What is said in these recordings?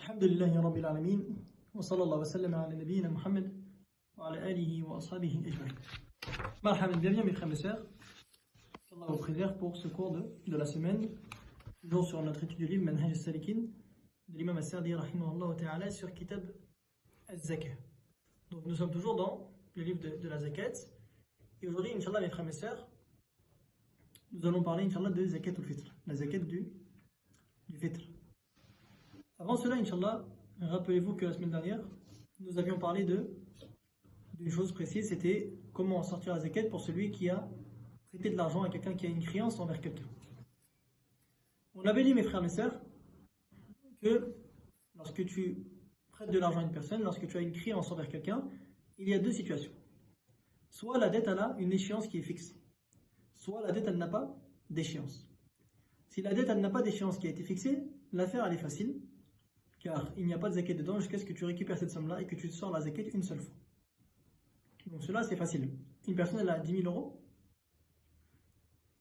Alhamdulillahi Rabbil Alamin, wa sallallahu wa sallam ala nabiyyina Muhammad wa ala alihi wa ashabihi ajma'in. Marhaban, bienvenue mes frères et sœurs. Allah vous préserve pour ce cours de la semaine, toujours sur notre étude du livre Manhaj al-Salikin de l'imam al-Sa'di rahimahullah ta'ala sur Kitab al-Zakah. Donc nous sommes toujours dans le livre de la Zakat. Et aujourd'hui, Inch'Allah, mes frères et sœurs, nous allons parler, Inch'Allah, de Zakat al-Fitr, la Zakat du Fitr. Avant cela, Inch'Allah, rappelez-vous que la semaine dernière, nous avions parlé d'une chose précise, c'était comment sortir la Zakat pour celui qui a prêté de l'argent à quelqu'un qui a une créance envers quelqu'un. On avait dit, mes frères et sœurs, que lorsque tu prêtes de l'argent à une personne, lorsque tu as une créance envers quelqu'un, il y a deux situations. Soit la dette elle a une échéance qui est fixe, soit la dette elle n'a pas d'échéance. Si la dette elle n'a pas d'échéance qui a été fixée, l'affaire elle est facile, car il n'y a pas de zakat dedans jusqu'à ce que tu récupères cette somme-là et que tu te sors la zakat une seule fois. Donc cela c'est facile. Une personne elle a 10 000 euros,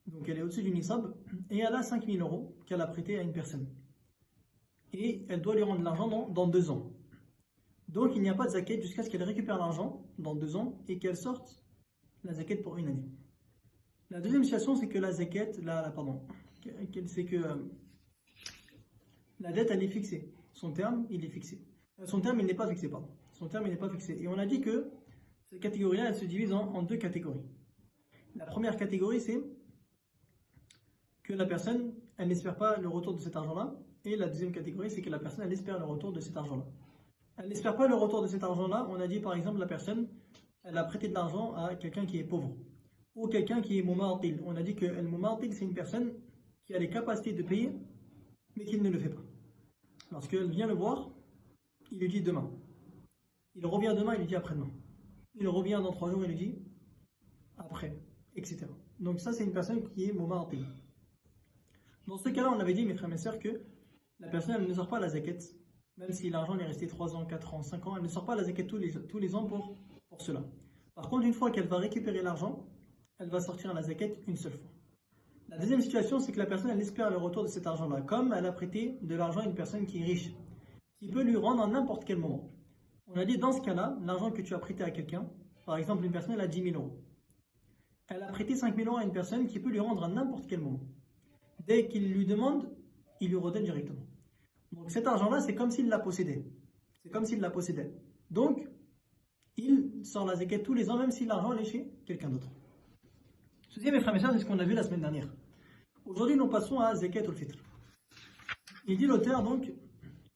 donc elle est au-dessus du nisab, et elle a 5 000 euros qu'elle a prêté à une personne. Et elle doit lui rendre l'argent dans 2 ans. Donc il n'y a pas de zakat jusqu'à ce qu'elle récupère l'argent dans 2 ans et qu'elle sorte la zakat pour une année. La deuxième situation c'est que la zakat, c'est que la dette elle est fixée. Son terme il est fixé. Son terme il n'est pas fixé, pardon. Son terme il n'est pas fixé. Et on a dit que cette catégorie-là elle se divise en deux catégories. La première catégorie c'est que la personne elle n'espère pas le retour de cet argent-là. Et la deuxième catégorie c'est que la personne elle espère le retour de cet argent-là. Elle n'espère pas le retour de cet argent-là. On a dit par exemple la personne elle a prêté de l'argent à quelqu'un qui est pauvre ou quelqu'un qui est mumatil. On a dit que le mumatil c'est une personne qui a les capacités de payer mais qui ne le fait pas. Lorsqu'elle vient le voir, il lui dit demain. Il revient demain, il lui dit après-demain. Il revient dans 3 jours, il lui dit après, etc. Donc ça c'est une personne qui est mumatil. Dans ce cas-là, on avait dit, mes frères et mes sœurs, que la personne elle ne sort pas la zakat, même si l'argent est resté 3 ans, 4 ans, 5 ans, elle ne sort pas la zakat tous les ans pour cela. Par contre, une fois qu'elle va récupérer l'argent, elle va sortir la zakat une seule fois. La deuxième situation, c'est que la personne elle espère le retour de cet argent-là, comme elle a prêté de l'argent à une personne qui est riche, qui peut lui rendre à n'importe quel moment. On a dit, dans ce cas-là, l'argent que tu as prêté à quelqu'un, par exemple, une personne elle a 10 000 euros. Elle a prêté 5 000 euros à une personne qui peut lui rendre à n'importe quel moment. Dès qu'il lui demande, il lui redonne directement. Donc cet argent-là, c'est comme s'il la possédait. C'est comme s'il la possédait. Donc, il sort la zakat tous les ans, même si l'argent est chez quelqu'un d'autre. Ceci, mes frères et sœurs, c'est ce qu'on a vu la semaine dernière. Aujourd'hui, nous passons à zakat al-fitr. Il dit l'auteur, donc,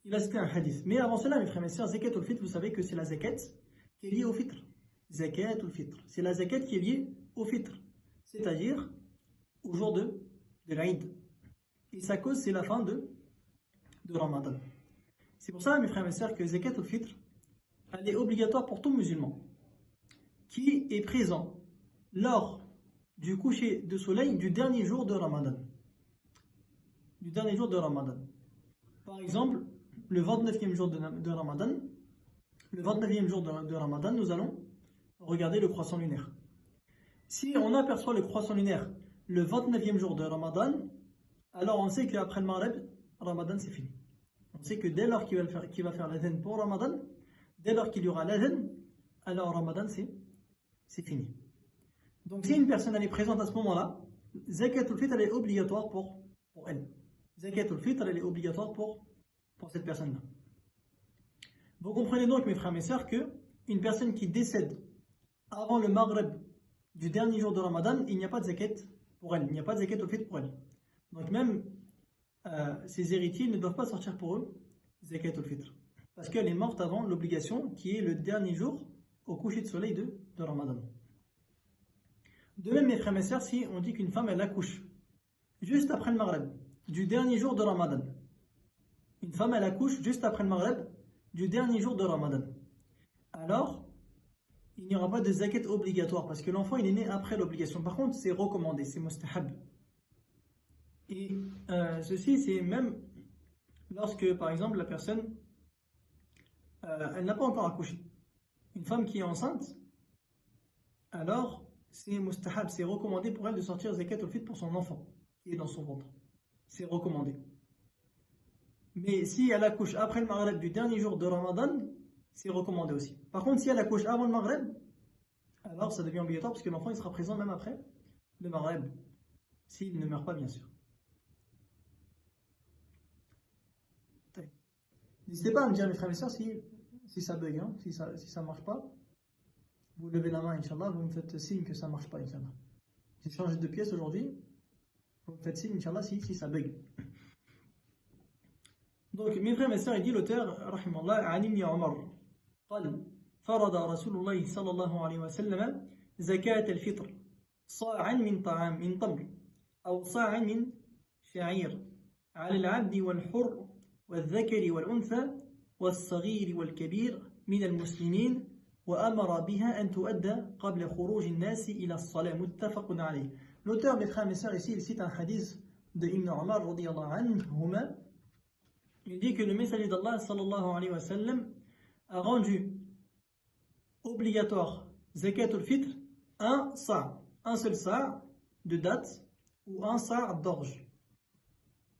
il a cité un hadith. Mais avant cela, mes frères et sœurs, zakat al-fitr, vous savez que c'est la zakat qui est liée au fitr. Zakat al-fitr. C'est la zakat qui est liée au fitr. C'est-à-dire au jour de l'Aïd. Et sa cause, c'est la fin de Ramadan. C'est pour ça, mes frères et sœurs, que zakat al-fitr, elle est obligatoire pour tout musulman qui est présent lors du coucher de soleil du dernier jour de Ramadan. Du dernier jour de Ramadan. Par exemple, le 29e jour de Ramadan, le 29e jour de Ramadan, nous allons regarder le croissant lunaire. Si on aperçoit le croissant lunaire le 29e jour de Ramadan, alors on sait qu'après le Maghrib, Ramadan c'est fini. On sait que dès lors qu'il va faire l'adhan pour Ramadan, dès lors qu'il y aura l'adhan, alors Ramadan c'est fini. Donc si une personne elle est présente à ce moment-là, zakat al-fitr elle est obligatoire pour elle. Zakat al-fitr elle est obligatoire pour cette personne-là. Vous comprenez donc, mes frères et mes sœurs, que une personne qui décède avant le Maghrib du dernier jour de Ramadan, il n'y a pas de zakat pour elle. Il n'y a pas de zakat al-fitr pour elle. Donc même ses héritiers ne doivent pas sortir pour eux zakat al-fitr. Parce qu'elle est morte avant l'obligation qui est le dernier jour au coucher de soleil de Ramadan. De même, mes frères et mes sœurs, si on dit qu'une femme elle accouche juste après le Maghrib du dernier jour de Ramadan, une femme elle accouche juste après le Maghrib du dernier jour de Ramadan, alors il n'y aura pas de zakat obligatoire parce que l'enfant il est né après l'obligation. Par contre, c'est recommandé, c'est mustahab. Et ceci, c'est même lorsque, par exemple, la personne elle n'a pas encore accouché. Une femme qui est enceinte, alors c'est mustahab, c'est recommandé pour elle de sortir zakat al-fitr pour son enfant qui est dans son ventre. C'est recommandé. Mais si elle accouche après le Maghreb du dernier jour de Ramadan, c'est recommandé aussi. Par contre, si elle accouche avant le Maghreb, alors ça devient obligatoire parce que l'enfant il sera présent même après le Maghreb, s'il ne meurt pas bien sûr. N'hésitez pas à me dire, mes frères et sœurs, si ça bug, hein, si ça ne marche pas. Vous levez la main, Inch'Allah, vous me faites signe que ça ne marche pas, Inch'Allah. J'ai changé de pièce aujourd'hui, vous me faites signe, Inch'Allah, si ça bug. Donc, mes frères et sœurs, il dit l'auteur, rahimallah, عن ابن عمر قال فرض رسول الله صلى الله عليه وسلم زكاة الفطر صاعا من طعام من تمر أو صاعا من شعير على العبد والحر والذكر والأنثى والصغير والكبير من المسلمين وأمر بها أن تؤدى قبل خروج الناس إلى الصلاة متفق عليه. L'auteur, mes frères et sœurs, ici, il cite un hadith de Ibn Umar radiyallahu anhuma. Il dit que le messager d'Allah sallallahu alayhi wa sallam a rendu obligatoire zakatul fitr un seul sa' de date ou un sa' d'orge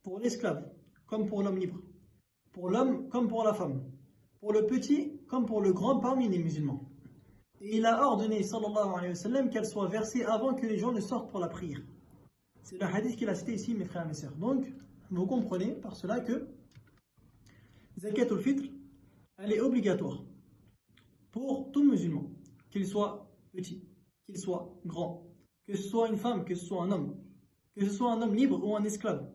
pour l'esclave comme pour l'homme libre, pour l'homme comme pour la femme, pour le petit comme pour le grand parmi les musulmans. Et il a ordonné sallallahu alayhi wa sallam qu'elle soit versée avant que les gens ne sortent pour la prière. C'est le hadith qu'il a cité ici, mes frères et mes sœurs. Donc vous comprenez par cela que zakatul fitr elle est obligatoire pour tout musulman, qu'il soit petit, qu'il soit grand, que ce soit une femme, que ce soit un homme, que ce soit un homme libre ou un esclave.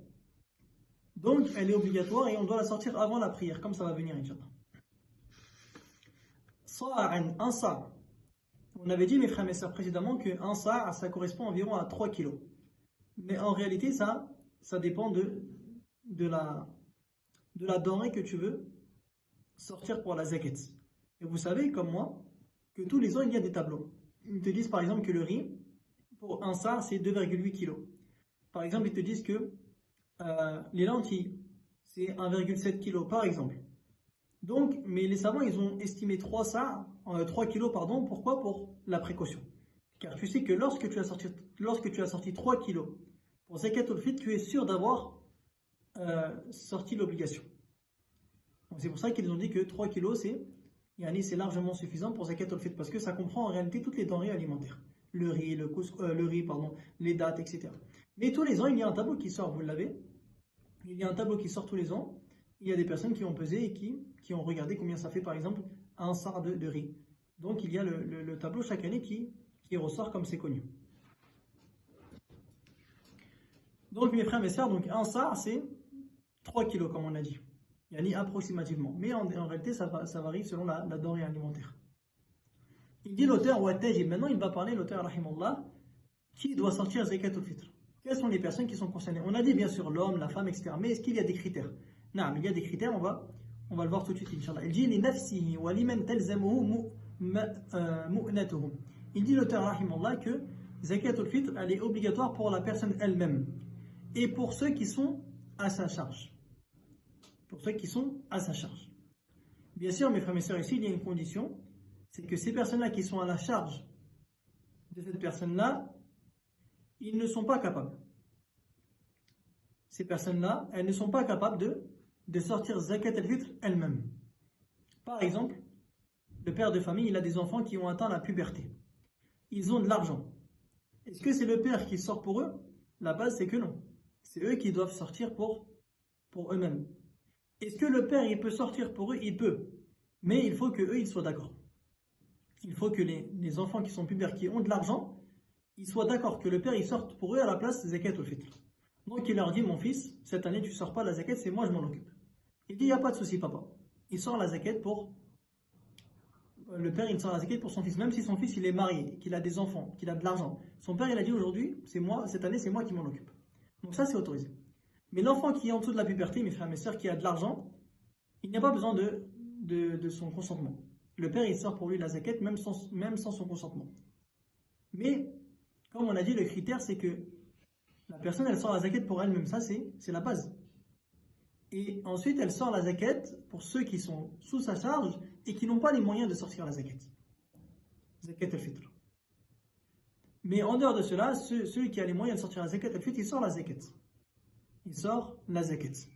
Donc elle est obligatoire et on doit la sortir avant la prière, comme ça va venir, Inch'Allah. Un sa'. On avait dit, mes frères et mes sœurs, précédemment qu'un sa' ça correspond environ à 3 kilos. Mais en réalité, ça dépend de la denrée que tu veux sortir pour la zakat. Et vous savez, comme moi, que tous les ans, il y a des tableaux. Ils te disent par exemple que le riz, pour un sa', c'est 2,8 kg. Par exemple, ils te disent que les lentilles, c'est 1,7 kg, par exemple. Donc, mais les savants, ils ont estimé 3 kg, pardon, pourquoi? Pour la précaution. Car tu sais que lorsque tu as sorti 3 kg pour zakatul fitr, tu es sûr d'avoir sorti l'obligation. Donc c'est pour ça qu'ils ont dit que 3 kg, c'est largement suffisant pour zakatul fitr, parce que ça comprend en réalité toutes les denrées alimentaires. Le riz, les dattes, etc. Mais tous les ans, il y a un tableau qui sort, vous l'avez. Il y a un tableau qui sort tous les ans. Il y a des personnes qui ont pesé et qui ont regardé combien ça fait, par exemple, un sa' de riz. Donc il y a le tableau chaque année qui ressort comme c'est connu. Donc mes frères et mes sœurs, donc un sa' c'est 3 kilos comme on a dit. Il y a ni approximativement. Mais en réalité ça varie selon la denrée alimentaire. Il dit l'auteur Wattajib. Maintenant il va parler, l'auteur Rahimullah, qui doit sortir zakatul fitr. Quelles sont les personnes qui sont concernées? On a dit bien sûr l'homme, la femme, etc. Mais est-ce qu'il y a des critères? Non, mais il y a des critères, on va le voir tout de suite, Inch'Allah. Il dit li nafsihi wa liman talzamuhu mu'natuhum. Il dit l'auteur Rahimullah que zakatul fitr elle est obligatoire pour la personne elle-même et pour ceux qui sont à sa charge. Pour ceux qui sont à sa charge. Bien sûr, mes frères et sœurs, ici, il y a une condition, c'est que ces personnes-là qui sont à la charge de cette personne-là, ils ne sont pas capables. Ces personnes-là, elles ne sont pas capables de sortir zakat al-fitr elles-mêmes. Par exemple, le père de famille, il a des enfants qui ont atteint la puberté. Ils ont de l'argent. Est-ce que c'est le père qui sort pour eux? La base, c'est que non. C'est eux qui doivent sortir pour eux-mêmes. Est-ce que le père, il peut sortir pour eux? Il peut. Mais il faut qu'eux, ils soient d'accord. Il faut que les enfants qui sont pubères, qui ont de l'argent, ils soient d'accord que le père, il sorte pour eux à la place de zakat al-fitr. Donc il leur dit, mon fils, cette année, tu ne sors pas la zakat, c'est moi, je m'en occupe. Il dit, il n'y a pas de souci, papa. Il sort la zakat pour... Le père, il sort la zakat pour son fils. Même si son fils, il est marié, qu'il a des enfants, qu'il a de l'argent. Son père, il a dit, aujourd'hui, c'est moi, cette année, c'est moi qui m'en occupe. Donc ça, c'est autorisé. Mais l'enfant qui est en dessous de la puberté, mes frères et mes sœurs, qui a de l'argent, il n'y a pas besoin de son consentement. Le père, il sort pour lui la zakat, même sans son consentement. Mais, comme on a dit, le critère, c'est que la personne, elle sort la zakat pour elle-même. Ça, c'est la base. Et ensuite, elle sort la zakat pour ceux qui sont sous sa charge et qui n'ont pas les moyens de sortir la zakat. Zakat al-fitr. Mais en dehors de cela, celui qui a les moyens de sortir la zakat al-fitr, il sort la zakat. Il sort la zakat.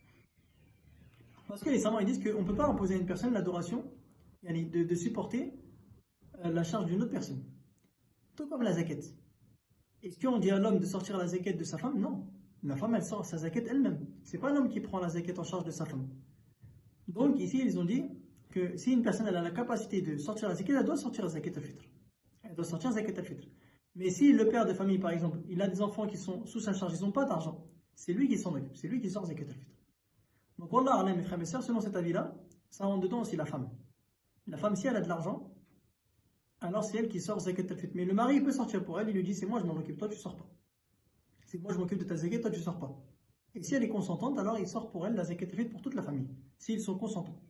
Parce que les savants ils disent qu'on ne peut pas imposer à une personne l'adoration, de supporter la charge d'une autre personne. Tout comme la zakat. Est-ce qu'on dit à l'homme de sortir la zakat de sa femme? Non. La femme, elle sort sa zakat elle-même. C'est pas l'homme qui prend la zakat en charge de sa femme. Donc ici, ils ont dit que si une personne elle a la capacité de sortir la zakat, elle doit sortir la zakat al-fitr. Elle doit sortir la zakat al-fitr. Mais si le père de famille, par exemple, il a des enfants qui sont sous sa charge, ils n'ont pas d'argent, c'est lui qui s'en occupe, c'est lui qui sort zakat al-fitr. Donc, wallah, mes frères et sœurs, selon cet avis-là, ça rentre dedans aussi la femme. La femme, si elle a de l'argent, alors c'est elle qui sort zakat al-fitr. Mais le mari, il peut sortir pour elle, il lui dit c'est moi, je m'en occupe, toi, tu sors pas. C'est moi, je m'occupe de ta zakat, toi, tu sors pas. Et si elle est consentante, alors il sort pour elle la zakat al-fitr pour toute la famille, s'ils sont consentants.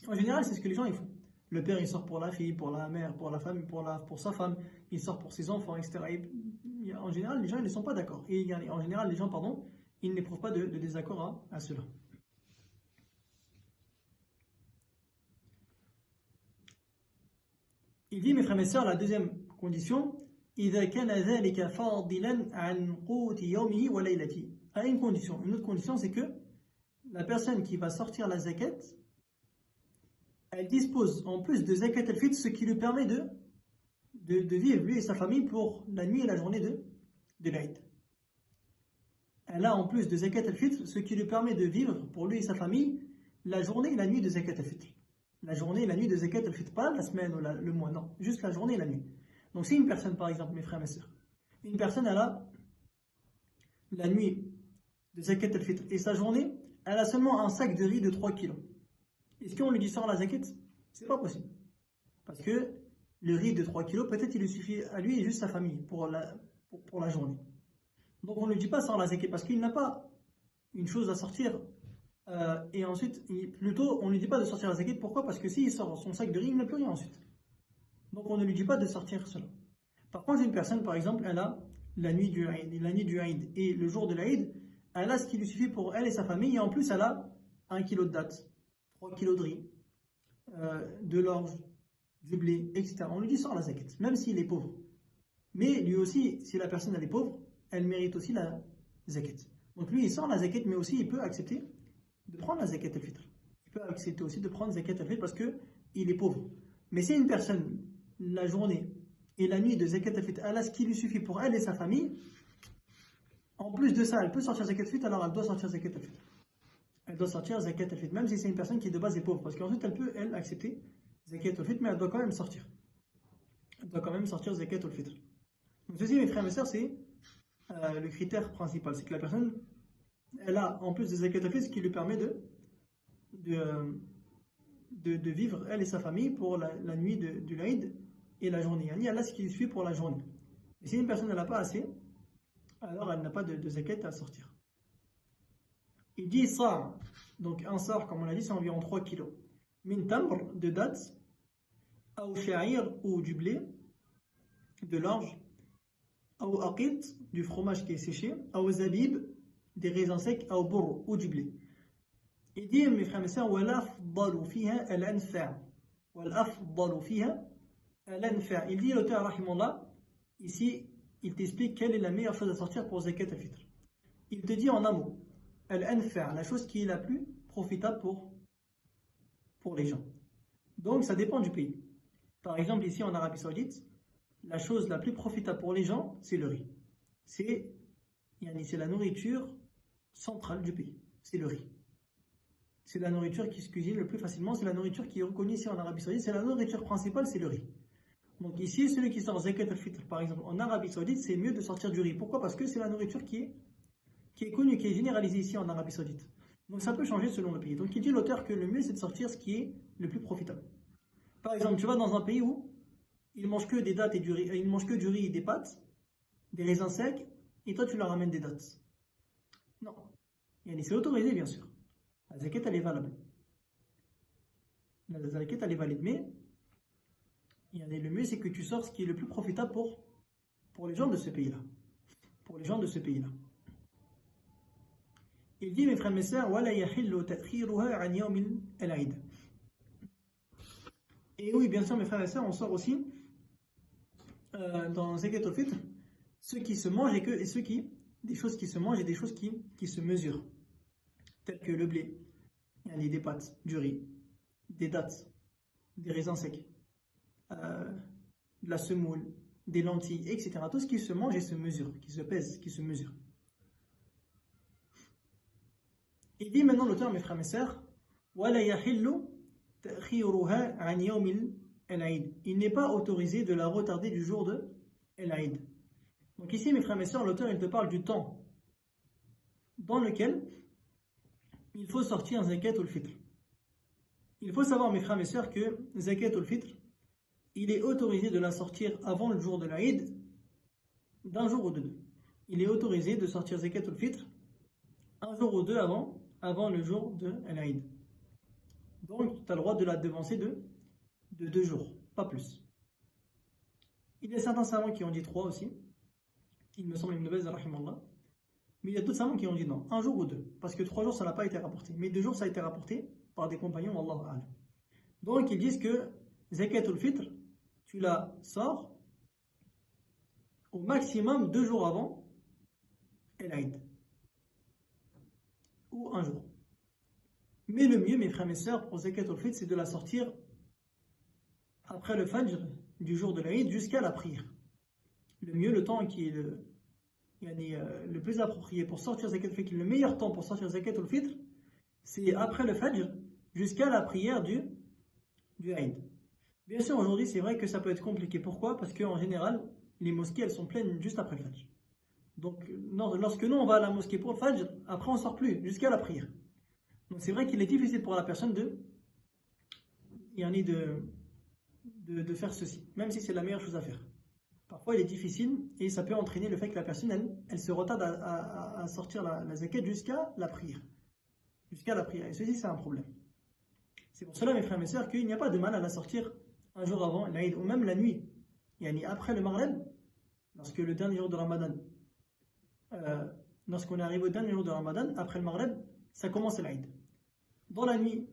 En général, c'est ce que les gens ils font. Le père, il sort pour la fille, pour la mère, pour la femme, pour sa femme, il sort pour ses enfants, etc. Et, en général, les gens ils ne sont pas d'accord. Et en général, les gens, pardon, ils n'éprouvent pas de désaccord à cela. Il dit, mes frères et sœurs, la deuxième condition, إذا كان ذلك فاضلا عن قوت يومه وليلته. À une condition. Une autre condition, c'est que la personne qui va sortir la zakat, elle dispose en plus de zakat al-fitr, ce qui lui permet de vivre, lui et sa famille, pour la nuit et la journée de l'Aïd. Elle a en plus de zakat al-fitr, ce qui lui permet de vivre, pour lui et sa famille, la journée et la nuit de zakat al-fitr. La journée et la nuit de zakat al-fitr, pas la semaine ou le mois, non, juste la journée et la nuit. Donc si une personne, par exemple, mes frères et mes sœurs, une personne, elle a la nuit de zakat al-fitr et sa journée, elle a seulement un sac de riz de 3 kilos. Est-ce qu'on lui dit sort la zakat? C'est pas possible. Parce que le riz de 3 kilos, peut-être il lui suffit à lui et juste sa famille pour la journée. Donc on ne lui dit pas sort la zakat parce qu'il n'a pas une chose à sortir. Et ensuite, plutôt, on ne lui dit pas de sortir la zakat. Pourquoi? Parce que s'il sort son sac de riz, il n'a plus rien ensuite. Donc on ne lui dit pas de sortir cela. Par contre, une personne, par exemple, elle a la nuit du Aïd et le jour de l'Aïd, elle a ce qui lui suffit pour elle et sa famille, et en plus elle a 1 kilo de dattes, 3 kilos de riz, de l'orge, du blé, etc. On lui dit sort la zakat, même s'il est pauvre. Mais lui aussi, si la personne elle est pauvre, elle mérite aussi la zakat. Donc lui il sort la zakat, mais aussi il peut accepter de prendre la zakat al-fitr. Il peut accepter aussi de prendre zakat al-fitr parce qu'il est pauvre. Mais si une personne, la journée et la nuit de zakat al-fitr, elle a ce qui lui suffit pour elle et sa famille, en plus de ça, elle peut sortir zakat al-fitr, alors elle doit sortir zakat al-fitr. Elle doit sortir zakat al-fitr, même si c'est une personne qui de base est pauvre, parce qu'ensuite elle peut, elle, accepter zakat al-fitr, mais elle doit quand même sortir. Elle doit quand même sortir zakat al-fitr. Donc ceci, mes frères et mes sœurs, c'est le critère principal, c'est que la personne, elle a en plus de zakat al-fitr, ce qui lui permet de vivre, elle et sa famille, pour la nuit du l'Aïd et la journée. Elle a ce qui lui suffit pour la journée. Et si une personne n'a pas assez, alors elle n'a pas de zakat à sortir. Il dit sa', donc un sa', comme on l'a dit, c'est environ 3 kilos. Min tamr, de dattes, ou sha'ir, ou du blé, de l'orge, ou aqit, du fromage qui est séché, ou zabib, des raisins secs, ou burr, ou du blé. Il dit, mes frères et mes sœurs, وَالْأَفْضَلُ فِيهَا الْأَنْفَعُ وَالْأَفْضَلُ فِيهَا الْأَنْفَعُ. Il dit, l'auteur, rahimullah, ici, il t'explique quelle est la meilleure chose à sortir pour zakat al-fitr. Il te dit en un mot, al-anfa', la chose qui est la plus profitable pour les gens. Donc ça dépend du pays. Par exemple, ici en Arabie Saoudite, la chose la plus profitable pour les gens, c'est le riz. C'est la nourriture centrale du pays. C'est le riz. C'est la nourriture qui se cuisine le plus facilement. C'est la nourriture qui est reconnue ici en Arabie Saoudite. C'est la nourriture principale, c'est le riz. Donc ici, celui qui sort zakat al-fitr, par exemple, en Arabie Saoudite, c'est mieux de sortir du riz. Pourquoi? Parce que c'est la nourriture qui est connue, qui est généralisée ici en Arabie Saoudite. Donc ça peut changer selon le pays. Donc il dit l'auteur que le mieux, c'est de sortir ce qui est le plus profitable. Par exemple, tu vas dans un pays où ils mangent que des dattes et du riz, ils mangent que du riz et des pâtes, des raisins secs, et toi tu leur ramènes des dattes. Non. C'est autorisé, bien sûr. La zakat, elle est valable. La zakat, elle est valide, mais le mieux, c'est que tu sors ce qui est le plus profitable pour les gens de ce pays-là. Pour les gens de ce pays-là. Il dit, mes frères et mes sœurs, وَلَا يَحِلُّ تَأْخِيرُهَا عَنْ يَوْمِ الْعِيدِ. Et oui, bien sûr, mes frères et sœurs, on sort aussi dans zakat al-fitr ce qui se mange des choses qui se mangent et des choses qui se mesurent, telles que le blé, des pâtes, du riz, des dattes, des raisins secs, de la semoule, des lentilles, etc. Tout ce qui se mange et se mesure, qui se pèse, qui se mesure. Il dit maintenant l'auteur, mes frères et sœurs, وَلَا يَحِلُّ تَأْخِيرُهَا عَنْ يَوْمِ الْعِيدِ. Il n'est pas autorisé de la retarder du jour de l'Aïd. Donc ici, mes frères et sœurs, l'auteur il te parle du temps dans lequel il faut sortir zakat ou le fitr. Il faut savoir, mes frères et sœurs, que zakat ou le fitr, il est autorisé de la sortir avant le jour de l'Aïd, d'un jour ou de deux. Il est autorisé de sortir zakat ou le fitr un jour ou deux avant le jour de l'Aïd. Donc, tu as le droit de la devancer de 2 jours, pas plus. Il y a certains savants qui ont dit 3 aussi. Il me semble Ibn Baz, rahimallah. Mais il y a d'autres savants qui ont dit non, 1 jour ou 2. Parce que 3 jours, ça n'a pas été rapporté. Mais 2 jours, ça a été rapporté par des compagnons, Wallahu a'lam. Donc, ils disent que zakat ou fitr, tu la sors au maximum 2 jours avant l'Aïd. Ou 1 jour. Mais le mieux, mes frères et sœurs, pour zakat ou fitr, c'est de la sortir après le fajr du jour de l'Aïd jusqu'à la prière. Le mieux, le temps qui est le plus approprié pour sortir zakat al-fitr, le meilleur temps pour sortir zakat al-fitr, c'est après le fajr jusqu'à la prière du Aïd. Bien sûr, aujourd'hui, c'est vrai que ça peut être compliqué. Pourquoi? Parce qu'en général, les mosquées, elles sont pleines juste après le fajr. Donc, lorsque nous, on va à la mosquée pour le fajr, après, on ne sort plus jusqu'à la prière. Donc, c'est vrai qu'il est difficile pour la personne de faire ceci, même si c'est la meilleure chose à faire. Parfois, il est difficile et ça peut entraîner le fait que la personne, elle se retarde à sortir la zakat jusqu'à la prière. Jusqu'à la prière. Et ceci, c'est un problème. C'est pour cela, mes frères et mes sœurs, qu'il n'y a pas de mal à la sortir un jour avant l'Aïd, ou même la nuit. Après le Maghreb, lorsque le dernier jour de Ramadan, lorsqu'on est arrivé au dernier jour de Ramadan, après le Maghreb, ça commence l'Aïd. Dans la nuit,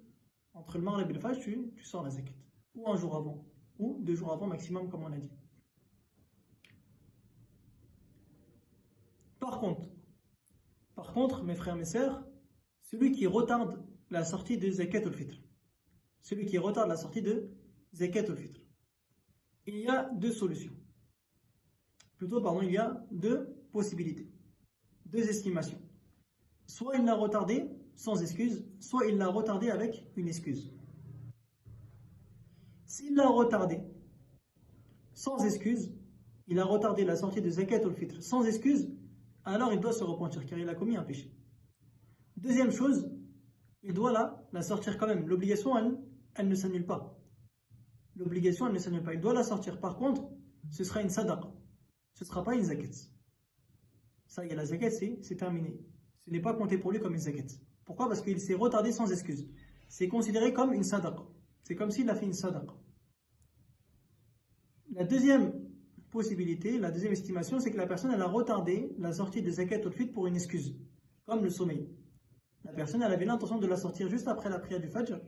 entre le Maghreb et le Fajr, tu sors la zakat. Ou un jour avant, ou 2 jours avant maximum, comme on a dit. Par contre, mes frères et mes sœurs, celui qui retarde la sortie de zakat al-fitr, il y a 2 solutions. Il y a 2 possibilités, 2 estimations. Soit il l'a retardé sans excuse, soit il l'a retardé avec une excuse. S'il l'a retardé sans excuse, il a retardé la sortie de zakat al-fitr sans excuse, alors il doit se repentir car il a commis un péché. Deuxième chose, il doit la sortir quand même. L'obligation, elle ne s'annule pas. Il doit la sortir. Par contre, ce sera une sadaqa. Ce ne sera pas une zakat. Ça y est, la zakat, c'est terminé. Ce n'est pas compté pour lui comme une zakat. Pourquoi? Parce qu'il s'est retardé sans excuse. C'est considéré comme une sadaqa. C'est comme s'il a fait une sadaqa. La deuxième possibilité, la deuxième estimation, c'est que la personne elle a retardé la sortie de zakat al-fitr pour une excuse, comme le sommeil. La personne elle avait l'intention de la sortir juste après la prière du Fajr,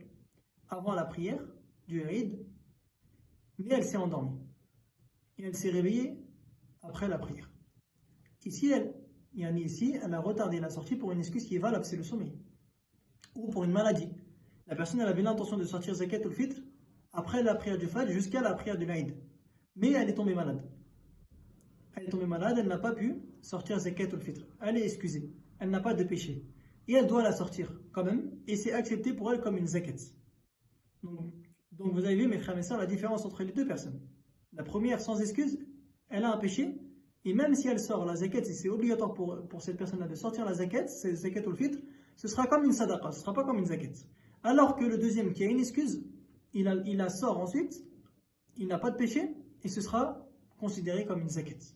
avant la prière du Eid, mais elle s'est endormie. Et elle s'est réveillée après la prière. Ici, elle a retardé la sortie pour une excuse qui est valable, c'est le sommeil. Ou pour une maladie. La personne elle avait l'intention de sortir zakat al-fitr après la prière du Fajr jusqu'à la prière de l'Aïd. Mais elle est tombée malade. Elle n'a pas pu sortir zakat al-fitr. Elle est excusée. Elle n'a pas de péché. Et elle doit la sortir quand même. Et c'est accepté pour elle comme une zakat. Donc vous avez vu, mes frères et sœurs, la différence entre les 2 personnes. La première, sans excuse, elle a un péché. Et même si elle sort la zakat, et c'est obligatoire pour cette personne-là de sortir la zakat, c'est zakat al-fitr, ce sera comme une sadaqa, ce ne sera pas comme une zakat. Alors que le deuxième qui a une excuse, il la sort ensuite, il n'a pas de péché, et ce sera considéré comme une zakat.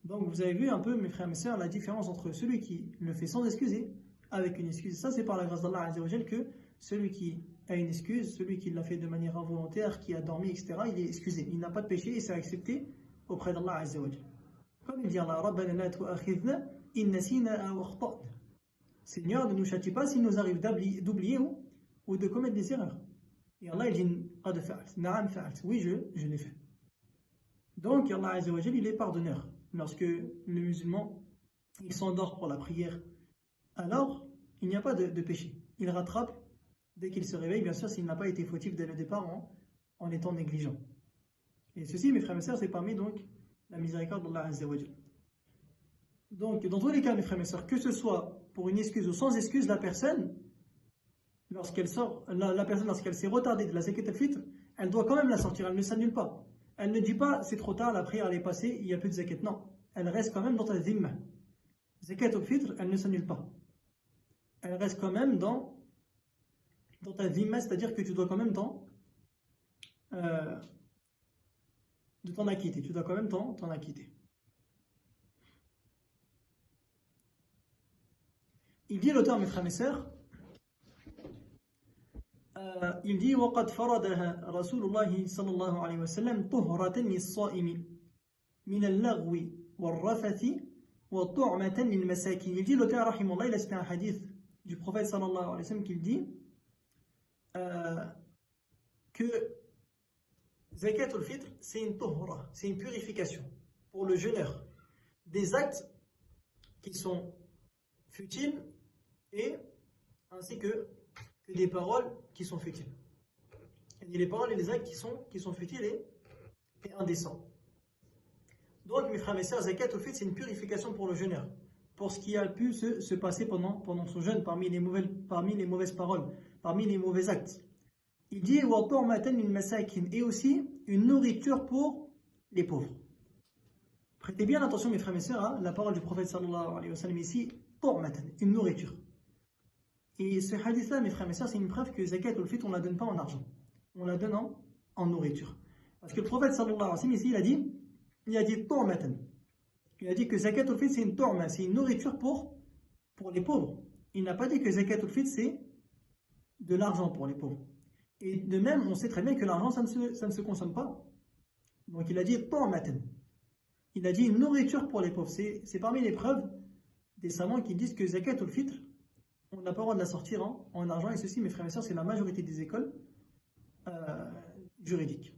Donc vous avez vu un peu, mes frères et mes sœurs, la différence entre celui qui le fait sans excuse et avec une excuse. Ça, c'est par la grâce d'Allah Azza wa Jal que celui qui a une excuse, celui qui l'a fait de manière involontaire, qui a dormi, etc., il est excusé. Il n'a pas de péché et c'est accepté auprès d'Allah Azza wa Jal. Comme il dit Allah, Rabbana la tu'akhidhna in nasina aw akhta'na. Seigneur, ne nous châtie pas s'il nous arrive d'oublier ou de commettre des erreurs. Et Allah il dit qad fa'alt, na'am fa'alt. Oui, je l'ai fait. Donc Allah Azza wa Jal, il est pardonneur. Lorsque le musulman il s'endort pour la prière, alors il n'y a pas de péché. il rattrape dès qu'il se réveille, bien sûr, s'il n'a pas été fautif dès le départ en étant négligent. Et ceci, mes frères et sœurs, c'est parmi donc la miséricorde d'Allah Azza wa Jal. Donc, dans tous les cas, mes frères et sœurs, que ce soit pour une excuse ou sans excuse, la personne, lorsqu'elle s'est retardée de la zakat al-fitr, elle doit quand même la sortir, elle ne s'annule pas. Elle ne dit pas, c'est trop tard, la prière elle est passée, il n'y a plus de zakat. Non, elle reste quand même dans ta dhimma. Zakat al-fitr, elle ne s'annule pas. Elle reste quand même dans ta dhimma, c'est-à-dire que tu dois quand même de t'en acquitter. Tu dois quand même t'en acquitter. Il dit l'auteur, mes frères et sœurs, il dit وقد فرضها رسول الله صلى الله عليه وسلم طهرة للصائم من اللغو والرفث وطعمة للمساكين. Il dit l'auteur rahimahullah, il a cité un hadith du prophète sallallahu alayhi wa sallam qui dit que zakat al-fitr c'est une tuhra, c'est une purification pour le jeûneur des actes qui sont futiles et ainsi que des paroles qui sont futiles. Et les paroles et les actes qui sont futiles et indécents. Donc mes frères et sœurs, zakat al-fitr c'est une purification pour le jeûneur, pour ce qui a pu se passer pendant son jeûne, parmi les mauvaises paroles, parmi les mauvais actes. Il dit et aussi une nourriture pour les pauvres. Prêtez bien attention mes frères et sœurs à la parole du prophète sallallahu alayhi wa sallam ici, une nourriture. Et ce hadith-là, mes frères et sœurs, c'est une preuve que zakat al-fitr, on ne la donne pas en argent. On la donne en nourriture. Parce que le prophète sallallahu alayhi wa sallam ici, il a dit tu'matan. Il a dit que zakat al-fitr, c'est une tu'ma, c'est une nourriture pour les pauvres. Il n'a pas dit que zakat al-fitr, c'est de l'argent pour les pauvres. Et de même, on sait très bien que l'argent, ça ne se consomme pas. Donc il a dit tu'matan. Il a dit une nourriture pour les pauvres. C'est parmi les preuves des savants qui disent que zakat al-fitr, on n'a pas le droit de la sortir en argent, et ceci, mes frères et sœurs, c'est la majorité des écoles juridiques.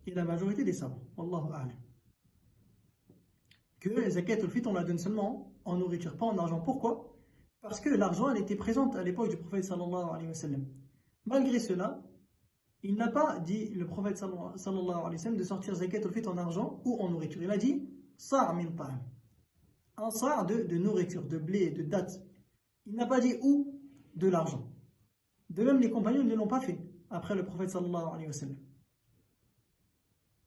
Et la majorité des savants. Wallahu a'lam. Que zakat al-fitr, on la donne seulement en nourriture, pas en argent. Pourquoi? Parce que l'argent, elle était présente à l'époque du prophète sallallahu alayhi wa sallam. Malgré cela, il n'a pas dit, le prophète sallallahu alayhi wa sallam, de sortir zakat al-fitr en argent ou en nourriture. Il a dit sa' min ta'am. Un sa' de nourriture, de blé, de dattes. Il n'a pas dit où de l'argent. De même, les compagnons ne l'ont pas fait après le prophète sallallahu alayhi wa sallam.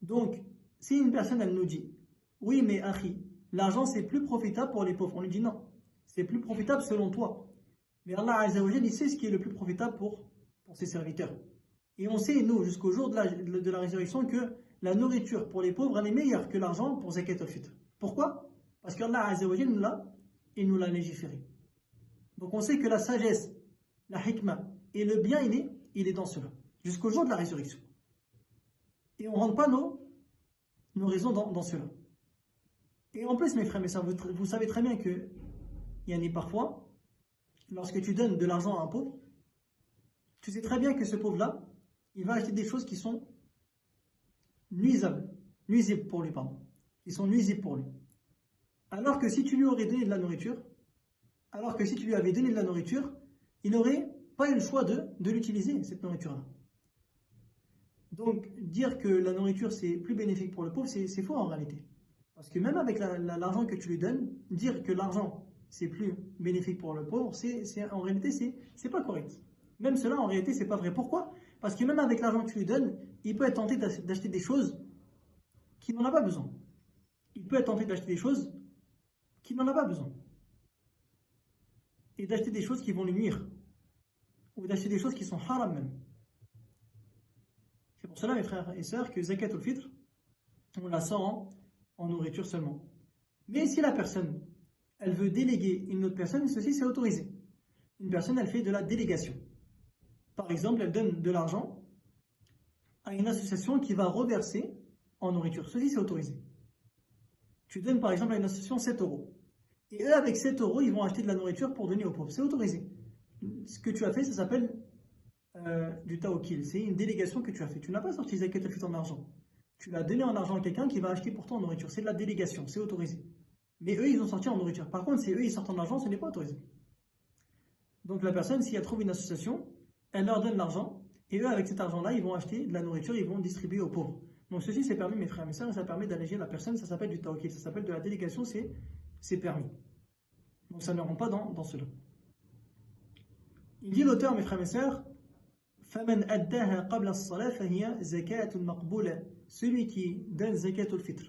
Donc, si une personne, elle nous dit, oui, mais akhi, l'argent c'est plus profitable pour les pauvres, on lui dit non, c'est plus profitable selon toi. Mais Allah Azza wa Jalla, il sait ce qui est le plus profitable pour ses serviteurs. Et on sait, nous, jusqu'au jour de la résurrection, que la nourriture pour les pauvres, elle est meilleure que l'argent pour zakat al-fitr. Pourquoi? Parce qu'Allah Azza wa Jalla nous l'a légiféré. Donc on sait que la sagesse, la hikmah et le bien, il est dans cela, jusqu'au jour de la résurrection. Et on ne rentre pas nos raisons dans cela. Et en plus, mes frères et sœurs, vous savez très bien que il y en a parfois, lorsque tu donnes de l'argent à un pauvre, tu sais très bien que ce pauvre-là, il va acheter des choses qui sont nuisibles pour lui, qui sont nuisibles pour lui. Alors que si tu lui aurais donné de la nourriture, il n'aurait pas eu le choix de l'utiliser, cette nourriture-là. Donc, dire que la nourriture c'est plus bénéfique pour le pauvre, c'est faux en réalité. Parce que même avec l'argent que tu lui donnes, dire que l'argent c'est plus bénéfique pour le pauvre, en réalité, c'est pas correct. Même cela, en réalité, c'est pas vrai. Pourquoi? Parce que même avec l'argent que tu lui donnes, il peut être tenté d'acheter des choses qu'il n'en a pas besoin. Il peut être tenté d'acheter des choses qu'il n'en a pas besoin. Et d'acheter des choses qui vont lui nuire. Ou d'acheter des choses qui sont haram même. C'est pour cela, mes frères et sœurs, que zakat al-fitr, on la sort en nourriture seulement. Mais si la personne, elle veut déléguer une autre personne, ceci c'est autorisé. Une personne, elle fait de la délégation. Par exemple, elle donne de l'argent à une association qui va reverser en nourriture. Ceci c'est autorisé. Tu donnes par exemple à une association 7 euros. Et eux, avec 7 euros, ils vont acheter de la nourriture pour donner aux pauvres. C'est autorisé. Ce que tu as fait, ça s'appelle du tawkil. C'est une délégation que tu as fait. Tu n'as pas sorti zakat al-fitr en argent. Tu l'as donné en argent à quelqu'un qui va acheter pour toi en nourriture. C'est de la délégation, c'est autorisé. Mais eux, ils ont sorti en nourriture. Par contre, si eux, ils sortent en argent, ce n'est pas autorisé. Donc la personne, si elle trouve une association, elle leur donne l'argent, et eux, avec cet argent-là, ils vont acheter de la nourriture, ils vont distribuer aux pauvres. Donc ceci, c'est permis, mes frères et mes sœurs, ça permet d'alléger la personne, ça s'appelle du tawkil, ça s'appelle de la délégation, c'est permis. Donc ça ne rentre pas dans cela. Il dit l'auteur, mes frères et mes sœurs, فَمَنْ أَدَّاهَا قَبْلَ الصَّلَاةِ فَهِيَ زَكَاةٌ مَقْبُولَةٌ. Celui qui donne zakat al-fitr,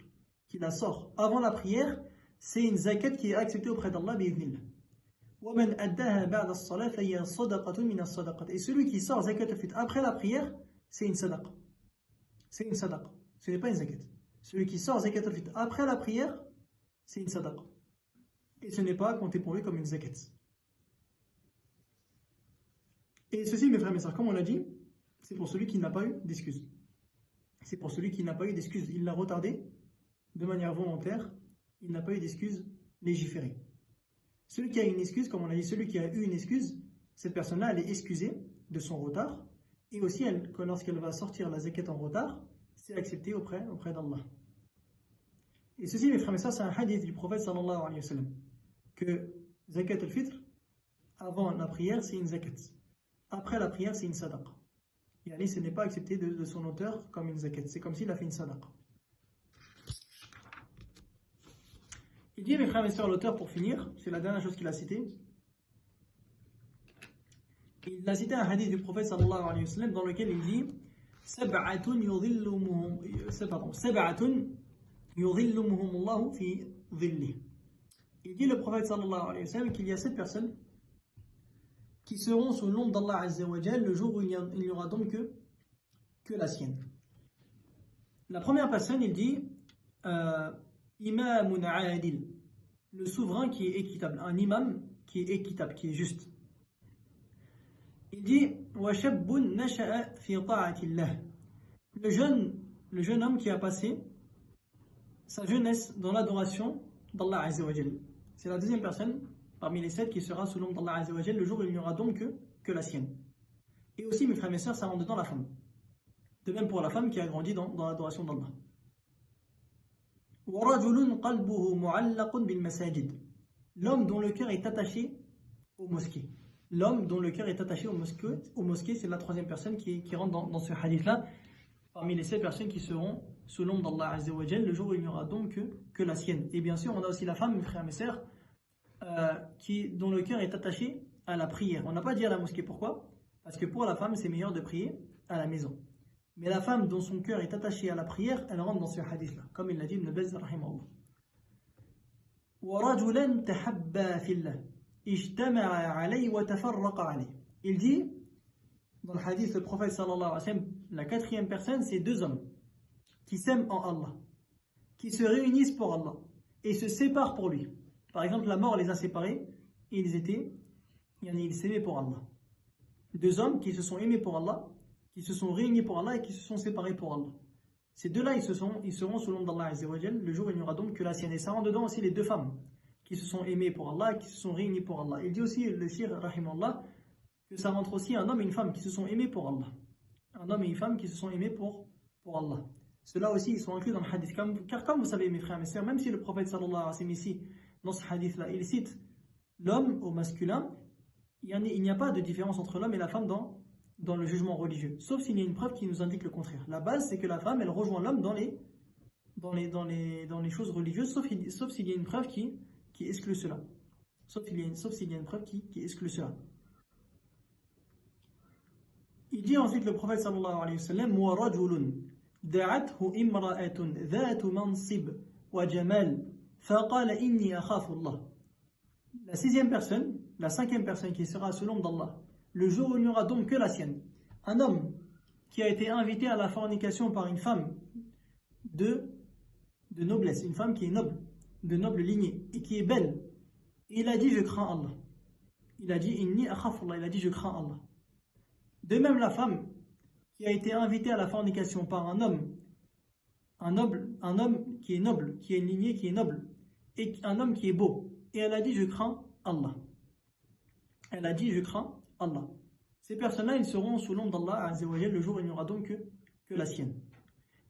qui la sort avant la prière, c'est une zakat qui est acceptée auprès d'Allah bi'idhnillah. وَمَنْ أَدَّاهَا بَعْدَ الصَّلَاةِ فَهِيَ صَدَقَةٌ مِنَ الصَّدَقَةِ. Et celui qui sort zakat al-fitr après la prière, c'est une sadaqa. C'est une sadaqa. Ce n'est pas une zakat. Celui qui sort zakat al-fitr après la prière, c'est une sadaqa. Et ce n'est pas compté pour lui comme une zakat. Et ceci, mes frères et mes sœurs, comme on l'a dit, c'est pour celui qui n'a pas eu d'excuse. C'est pour celui qui n'a pas eu d'excuse. Il l'a retardé de manière volontaire. Il n'a pas eu d'excuse légiférée. Celui qui a une excuse, comme on a dit, celui qui a eu une excuse, cette personne-là, elle est excusée de son retard. Et aussi, lorsqu'elle va sortir la zakat en retard, c'est accepté auprès d'Allah. Et ceci, mes frères et sœurs, c'est un hadith du prophète sallallahu alayhi wa sallam, que zakat al-fitr, avant la prière, c'est une zakat. Après la prière, c'est une sadaqa. Et ce n'est pas accepté de son auteur comme une zakat. C'est comme s'il a fait une sadaqa. Il dit, mes frères et sœurs, l'auteur, pour finir, c'est la dernière chose qu'il a citée. Il a cité un hadith du prophète sallallahu alayhi wa sallam dans lequel il dit Sab'atun yudhillumuhum Allahu fi dhillih. Il dit le prophète sallallahu alayhi wa sallam qu'il y a 7 personnes qui seront sous l'ombre d'Allah Azza wa Jal le jour où il n'y aura donc que la sienne. La première personne, il dit Imamun adil, le souverain qui est équitable, un imam qui est équitable, qui est juste. Il dit Wa shabbun nasha'a fi ta'atillah, le jeune homme qui a passé sa jeunesse dans l'adoration d'Allah Azza wa Jal. C'est la deuxième personne parmi les 7 qui sera sous l'ombre d'Allah Azza wa Jal le jour où il n'y aura donc que la sienne. Et aussi, mes frères et mes sœurs, ça rentre dedans la femme. De même pour la femme qui a grandi dans l'adoration d'Allah. L'homme dont le cœur est attaché aux mosquées. L'homme dont le cœur est attaché aux mosquées, c'est la troisième personne qui rentre dans ce hadith-là, parmi les 7 personnes qui seront sous l'ombre d'Allah Azza wa Jal le jour où il n'y aura donc que la sienne. Et bien sûr, on a aussi la femme, mes frères et mes sœurs, dont le cœur est attaché à la prière. On n'a pas dit à la mosquée, pourquoi? Parce que pour la femme, c'est meilleur de prier à la maison. Mais la femme dont son cœur est attaché à la prière, elle rentre dans ce hadith-là, comme il l'a dit Ibn Baz rahimahullah. وَرَجُلًا تَحَبَّا فِي اللَّهِ اجْتَمَعَ عَلَيْهِ وَتَفَرَّقَ عَلَيْهِ. Il dit, dans le hadith, le prophète sallallahu alayhi wa sallam, la 4e personne, c'est 2 hommes qui s'aiment en Allah, qui se réunissent pour Allah et se séparent pour lui. Par exemple, la mort les a séparés et ils s'aimaient pour Allah. 2 hommes qui se sont aimés pour Allah, qui se sont réunis pour Allah et qui se sont séparés pour Allah. Ces 2-là, ils seront sous l'ombre d'Allah Azza wa Jal le jour où il n'y aura donc que la sienne. Et ça rentre dedans aussi les 2 femmes qui se sont aimées pour Allah et qui se sont réunies pour Allah. Il dit aussi, le shir, rahimahullah, que ça rentre aussi un homme et une femme qui se sont aimés pour Allah. Un homme et une femme qui se sont aimés pour Allah. Ceux-là aussi, ils sont inclus dans le hadith. Car comme vous savez, mes frères et mes sœurs, même si le prophète sallallahu alayhi wa sallam ici, dans ce hadith-là, il cite l'homme au masculin, il n'y a pas de différence entre l'homme et la femme dans le jugement religieux, sauf s'il y a une preuve qui nous indique le contraire. La base, c'est que la femme, elle rejoint l'homme dans les choses religieuses, sauf s'il y a une preuve qui exclut cela. Sauf s'il y a une preuve qui exclut cela. Il dit ensuite le prophète sallallahu alayhi wa sallam wa rajulun da'athu imra'atun dhatu mansib wa jamal faqala inni akhafu Allah. La 6e personne, la 5e personne qui sera sous l'ombre d'Allah le jour où il n'y aura donc que la sienne. Un homme qui a été invité à la fornication par une femme de noblesse, une femme qui est noble, de noble lignée et qui est belle. Et il a dit je crains Allah. Il a dit inni akhafullah, il a dit je crains Allah. De même la femme qui a été invitée à la fornication par un homme qui est noble, qui est une lignée qui est noble, et un homme qui est beau. Et elle a dit je crains Allah. Elle a dit je crains Allah. Ces personnes-là, ils seront sous l'ombre d'Allah Azza wa Jal le jour où il n'y aura donc que la sienne.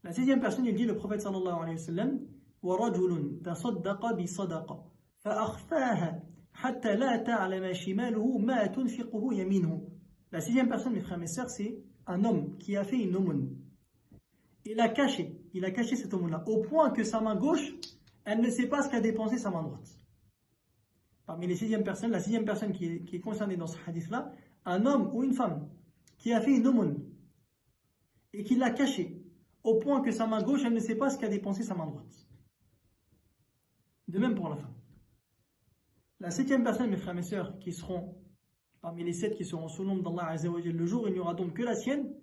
La 6e personne, il dit le prophète sallallahu alayhi wa sallam wa rajulun tasaddaqa bi sadaqa fa akhfaha حتى لا تعلم شماله ما تنفقه يمينه. La sixième personne, mes frères et mes sœurs, c'est un homme qui a fait une aumône. Il a caché cette aumône-là, au point que sa main gauche, elle ne sait pas ce qu'a dépensé sa main droite. Parmi les sixième personnes, la sixième personne qui est concernée dans ce hadith-là, un homme ou une femme qui a fait une aumône et qui l'a caché, au point que sa main gauche, elle ne sait pas ce qu'a dépensé sa main droite. De même pour la femme. La septième personne, mes frères et mes sœurs, qui seront parmi les 7 qui seront sous l'ombre d'Allah Azza wa Jalla le jour, il n'y aura donc que la sienne.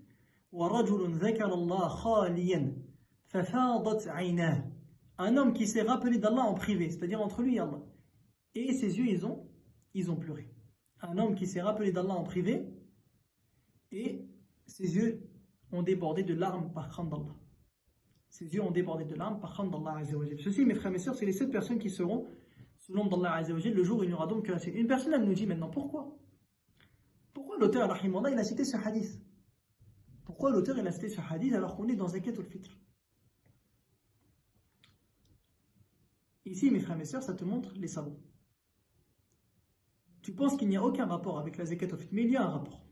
Un homme qui s'est rappelé d'Allah en privé, c'est-à-dire entre lui et Allah. Et ses yeux, ils ont pleuré. Un homme qui s'est rappelé d'Allah en privé, et ses yeux ont débordé de larmes par crainte d'Allah. Ses yeux ont débordé de larmes par crainte d'Allah Azza wa Jalla. Ceci, mes frères et mes sœurs, c'est les 7 personnes qui seront sous l'ombre d'Allah Azza wa Jalla le jour où il n'y aura donc que la sienne. Une personne, elle nous dit maintenant, pourquoi l'auteur, rahimahullah, il a cité ce hadith? Pourquoi l'auteur, il a cité ce hadith alors qu'on est dans Zakat al-Fitr? Ici, mes frères et mes sœurs, ça te montre les savants. Tu penses qu'il n'y a aucun rapport avec la Zakat al-Fitr, mais il y a un rapport.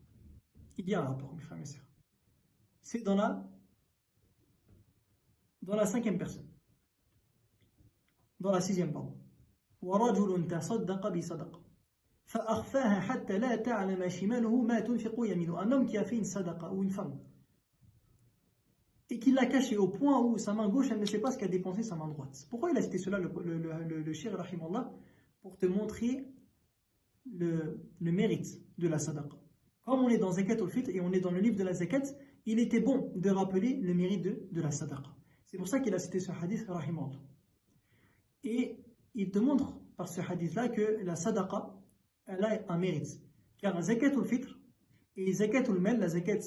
Il y a un rapport, mes frères et mes sœurs. C'est dans la cinquième personne. Dans la sixième, pardon. وَرَجُلٌ تَصَدَّقَ بِصَدَقَ فَأَخْفَاهَا حَتَّى لَا تَعْلَمَ شِمَالُهُ مَا تُنْفِقُ يَمِينُهُ. Un homme qui a fait une sadaqa ou une femme et qui l'a caché au point où sa main gauche, elle ne sait pas ce qu'a dépensé sa main droite. Pourquoi il a cité cela, le Cheikh rahimahullah? Pour te montrer le mérite de la sadaqa. Comme on est dans Zakat al-Fitr et on est dans le livre de la Zakat, il était bon de rappeler le mérite de la sadaqa. C'est pour ça qu'il a cité ce hadith rahimahullah. Et il te montre par ce hadith-là que la sadaqa, elle a un mérite. Car Zakat al-Fitr et Zakat al-Mal, la zakat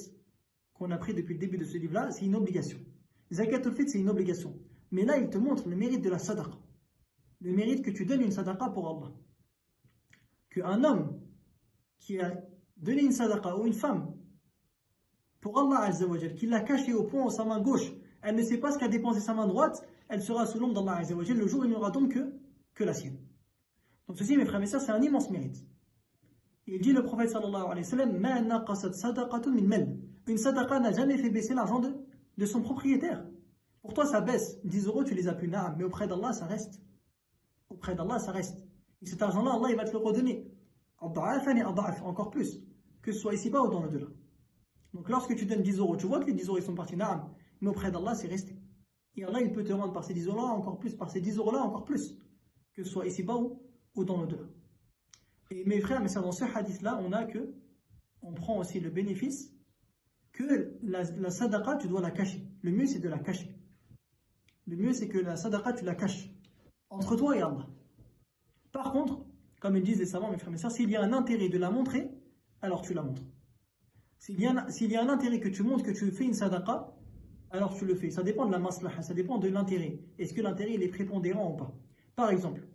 qu'on a pris depuis le début de ce livre-là, c'est une obligation. Zakat al-Fitr, c'est une obligation. Mais là, il te montre le mérite de la sadaqa. Le mérite que tu donnes une sadaqa pour Allah. Qu'un homme qui a donné une sadaqa ou une femme pour Allah Azza wa Jal, qui l'a caché au point où sa main gauche, elle ne sait pas ce qu'a dépensé sa main droite, elle sera sous l'ombre d'Allah Azza wa Jal le jour où il n'y aura donc que la sienne. Donc ceci, mes frères et mes sœurs, c'est un immense mérite. Il dit le prophète sallallahu alayhi wa sallam, Ma naqasat sadaqatun min mal. Une sadaqa n'a jamais fait baisser l'argent de son propriétaire. Pour toi, ça baisse. 10 euros, tu les as plus, na'am, mais auprès d'Allah, ça reste. Auprès d'Allah, ça reste. Et cet argent-là, Allah, il va te le redonner. Encore plus. Que ce soit ici-bas ou dans le delà. Donc lorsque tu donnes 10 euros, tu vois que les 10 euros, ils sont partis, na'am, mais auprès d'Allah, c'est resté. Et Allah, il peut te rendre par ces 10 euros-là encore plus, par ces 10 euros-là encore plus. Que ce soit ici-bas ou dans le delà. Et mes frères, mais ça, dans ce hadith-là, on prend aussi le bénéfice que la sadaqa, tu dois la cacher. Le mieux, c'est de la cacher. Le mieux, c'est que la sadaqa, tu la caches. Entre toi et Allah. Par contre, comme ils disent les savants, mes frères et mes sœurs, s'il y a un intérêt de la montrer, alors tu la montres. S'il y a un intérêt que tu montres que tu fais une sadaqa, alors tu le fais. Ça dépend de la maslaha, ça dépend de l'intérêt. Est-ce que l'intérêt, il est prépondérant ou pas? Par exemple,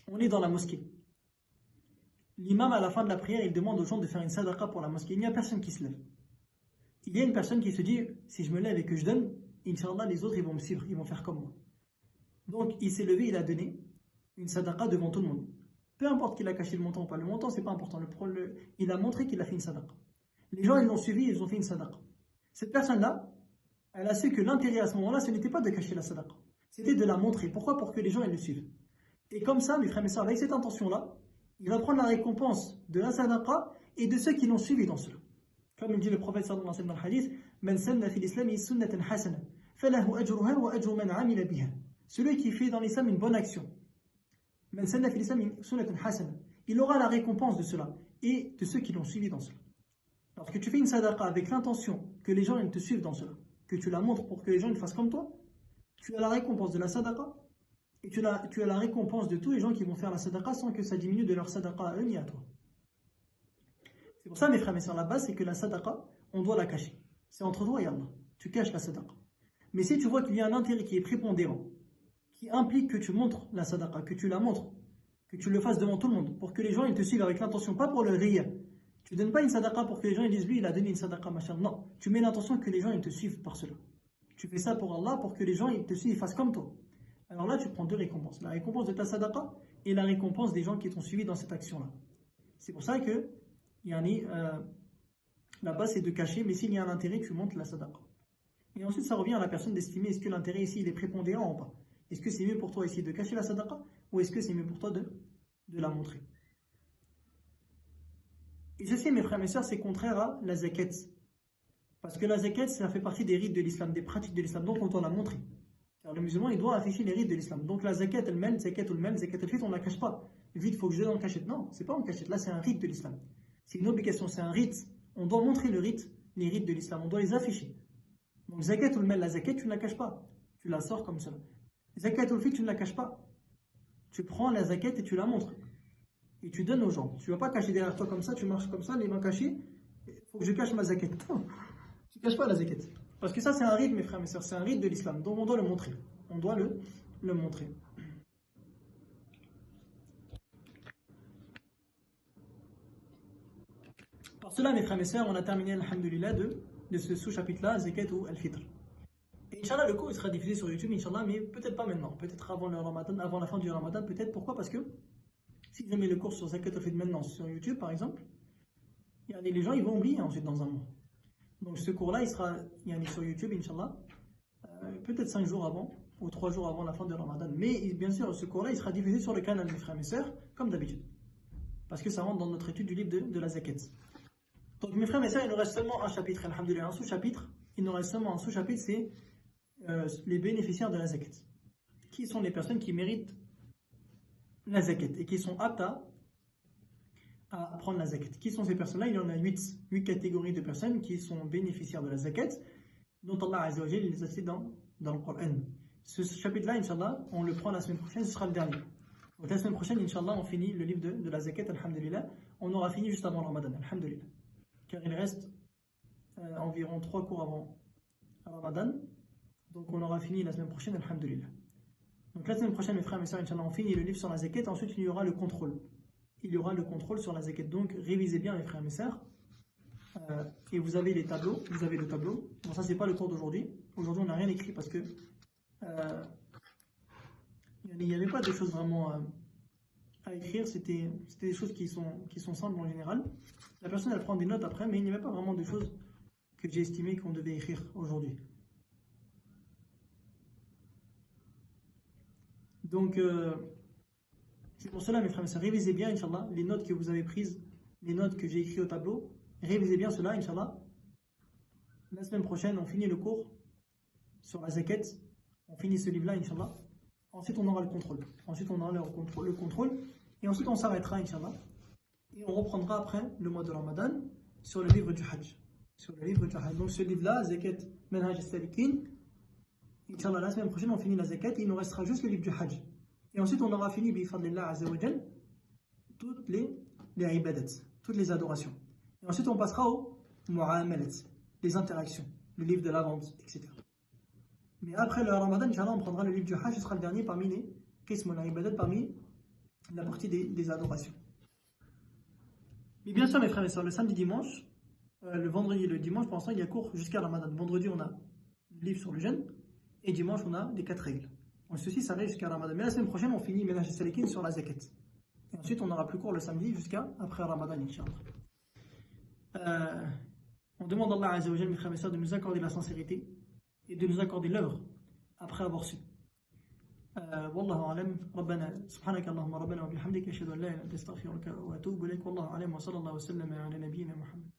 on est dans la mosquée. L'imam, à la fin de la prière, il demande aux gens de faire une sadaqa pour la mosquée. Il n'y a personne qui se lève. Il y a une personne qui se dit, si je me lève et que je donne, Inch'Allah, les autres, ils vont me suivre, ils vont faire comme moi. Donc, il s'est levé, il a donné une sadaqa devant tout le monde. Peu importe qu'il a caché le montant ou pas. Le montant, c'est pas important. Il a montré qu'il a fait une sadaqa. Les gens, ils l'ont suivi, ils ont fait une sadaqa. Cette personne-là, elle a su que l'intérêt à ce moment-là, ce n'était pas de cacher la sadaqa. C'était de la montrer. Pourquoi? Pour que les gens, ils le suivent. Et comme ça, mes frères et sœurs, avec cette intention-là, il va prendre la récompense de la sadaqa et de ceux qui l'ont suivi dans cela. Comme il dit le prophète sallallahu alayhi wa sallam dans le hadith, Man sanna fi l'islam sunnatan hasana, falahu ajruha wa ajru man amila biha. Celui qui fait dans l'islam une bonne action. Man sanna fi l'islam sunnatan hasana. Il aura la récompense de cela et de ceux qui l'ont suivi dans cela. Lorsque tu fais une sadaqa avec l'intention que les gens ils te suivent dans cela, que tu la montres pour que les gens ils fassent comme toi, tu as la récompense de la sadaqa et tu as la récompense de tous les gens qui vont faire la sadaqa sans que ça diminue de leur sadaqa à eux ni à toi. C'est pour ça, mes frères et sœurs, la base, c'est que la sadaqa, on doit la cacher. C'est entre toi et Allah. Tu caches la sadaqa. Mais si tu vois qu'il y a un intérêt qui est prépondérant, qui implique que tu montres la sadaqa, que tu la montres, que tu le fasses devant tout le monde, pour que les gens ils te suivent avec l'intention, pas pour le riya. Tu ne donnes pas une sadaqa pour que les gens ils disent, lui, il a donné une sadaqa, machin. Non, tu mets l'intention que les gens ils te suivent par cela. Tu fais ça pour Allah, pour que les gens ils te suivent, ils fassent comme toi. Alors là, tu prends deux récompenses. La récompense de ta sadaqa et la récompense des gens qui t'ont suivi dans cette action-là. C'est pour ça que la base c'est de cacher, mais s'il y a un intérêt, tu montes la sadaqa. Et ensuite, ça revient à la personne d'estimer est-ce que l'intérêt ici il est prépondérant ou pas. Est-ce que c'est mieux pour toi ici de cacher la sadaqa ou est-ce que c'est mieux pour toi de la montrer? Et ceci, mes frères et mes sœurs, c'est contraire à la zakat. Parce que la zakat, ça fait partie des rites de l'islam, des pratiques de l'islam, donc on doit la montrer. Car le musulman, il doit afficher les rites de l'islam. Donc la zakat, zakat al-fitr, on ne la cache pas. Vite, il faut que je donne en cachette. Non, c'est pas en cachette. Là, c'est un rite de l'islam. C'est une obligation, c'est un rite. On doit montrer les rites de l'islam. On doit les afficher. Donc zakat la zakat, tu ne la caches pas. Tu la sors comme ça. Zakat al-fitr, tu ne la caches pas. Tu prends la zakat et tu la montres. Et tu donnes aux gens. Tu ne vas pas cacher derrière toi comme ça, tu marches comme ça, les mains cachées. Il faut que je cache ma zakat. Non, tu ne caches pas la zakat. Parce que ça, c'est un rite, mes frères et mes sœurs. C'est un rite de l'islam. Donc on doit le montrer. On doit le montrer. Par cela, mes frères et mes sœurs, on a terminé, alhamdoulilah, de ce sous-chapitre-là, zakat ou al-fitr. Et Inch'Allah, le cours il sera diffusé sur YouTube, Inch'Allah, mais peut-être pas maintenant. Peut-être avant le Ramadan, avant la fin du Ramadan, peut-être. Pourquoi? Parce que si je mets le cours sur zakat al-fitr maintenant sur YouTube, par exemple, les gens ils vont oublier ensuite dans un mois. Donc ce cours-là, il sera sur YouTube, Inch'Allah, peut-être 5 jours avant, ou 3 jours avant la fin de Ramadan. Mais bien sûr, ce cours-là, il sera diffusé sur le canal, mes frères et mes sœurs, comme d'habitude. Parce que ça rentre dans notre étude du livre de la zakat. Donc mes frères et mes sœurs, il nous reste seulement un chapitre, alhamdoulilah, un sous-chapitre. Il nous reste seulement un sous-chapitre, c'est les bénéficiaires de la zakat. Qui sont les personnes qui méritent la zakat et qui sont aptes à prendre la zakat. Qui sont ces personnes-là? Il y en a 8 catégories de personnes qui sont bénéficiaires de la zakat, dont Allah Azza wa Jalla les a cités dans le Coran. Ce chapitre-là, Inch'Allah, on le prend la semaine prochaine, ce sera le dernier. Donc la semaine prochaine, Inch'Allah, on finit le livre de la zakat, alhamdulillah. On aura fini juste avant Ramadan, alhamdulillah. Car il reste environ 3 cours avant Ramadan. Donc on aura fini la semaine prochaine, alhamdulillah. Donc la semaine prochaine, mes frères et mes sœurs, Inch'Allah, on finit le livre sur la zakat. Ensuite, il y aura le contrôle. Il y aura le contrôle sur la zakat. Donc révisez bien, mes frères et mes sœurs. Et vous avez les tableaux. Vous avez le tableau. Bon, ça, c'est pas le cours d'aujourd'hui. Aujourd'hui, on n'a rien écrit parce que il n'y avait pas de choses vraiment à écrire. C'était des choses qui sont simples en général. La personne, elle prend des notes après, mais il n'y avait pas vraiment de choses que j'ai estimé qu'on devait écrire aujourd'hui. Donc, c'est pour cela, mes frères et sœurs, révisez bien, Inch'Allah, les notes que vous avez prises, les notes que j'ai écrites au tableau. Révisez bien cela, Inch'Allah. La semaine prochaine, on finit le cours sur la zakat. On finit ce livre-là, Inch'Allah. Ensuite, on aura le contrôle. Ensuite, on aura le contrôle. Et ensuite, on s'arrêtera, Inch'Allah. Et on reprendra après le mois de Ramadan sur le livre du Hajj. Sur le livre du Hajj. Donc, ce livre-là, Zakat Manhaj al-Salikin. Inch'Allah, la semaine prochaine, on finit la zakat et il nous restera juste le livre du Hajj. Et ensuite, on aura fini, bi-fadlillah azza wa jal, toutes les ibadat, toutes les adorations. Et ensuite, on passera au mu'amalat, les interactions, le livre de la vente, etc. Mais après le Ramadan, Inch'Allah, on prendra le livre du Hajj, ce sera le dernier parmi les qism al-ibadat, parmi la partie des adorations. Mais bien sûr, mes frères et sœurs, le samedi, dimanche, le vendredi et le dimanche, pour l'instant, il y a cours jusqu'à Ramadan. Vendredi, on a le livre sur le jeûne. Et dimanche, on a les 4 règles. Donc ceci, ça reste jusqu'à Ramadan. Mais la semaine prochaine, on finit Manhaj al-Salikin sur la zakat. Et ensuite, on n'aura plus cours le samedi jusqu'à après Ramadan, Inch'Allah. On demande à Allah Azza wa Jalla, mes frères et sœurs, de nous accorder la sincérité et de nous accorder l'œuvre après avoir su. والله أعلم ربنا سبحانك اللهم ربنا وبحمدك أشهد أن لا إله إلا أنت أستغفرك وأتوب إليك والله أعلم وصلى الله وسلم على نبينا محمد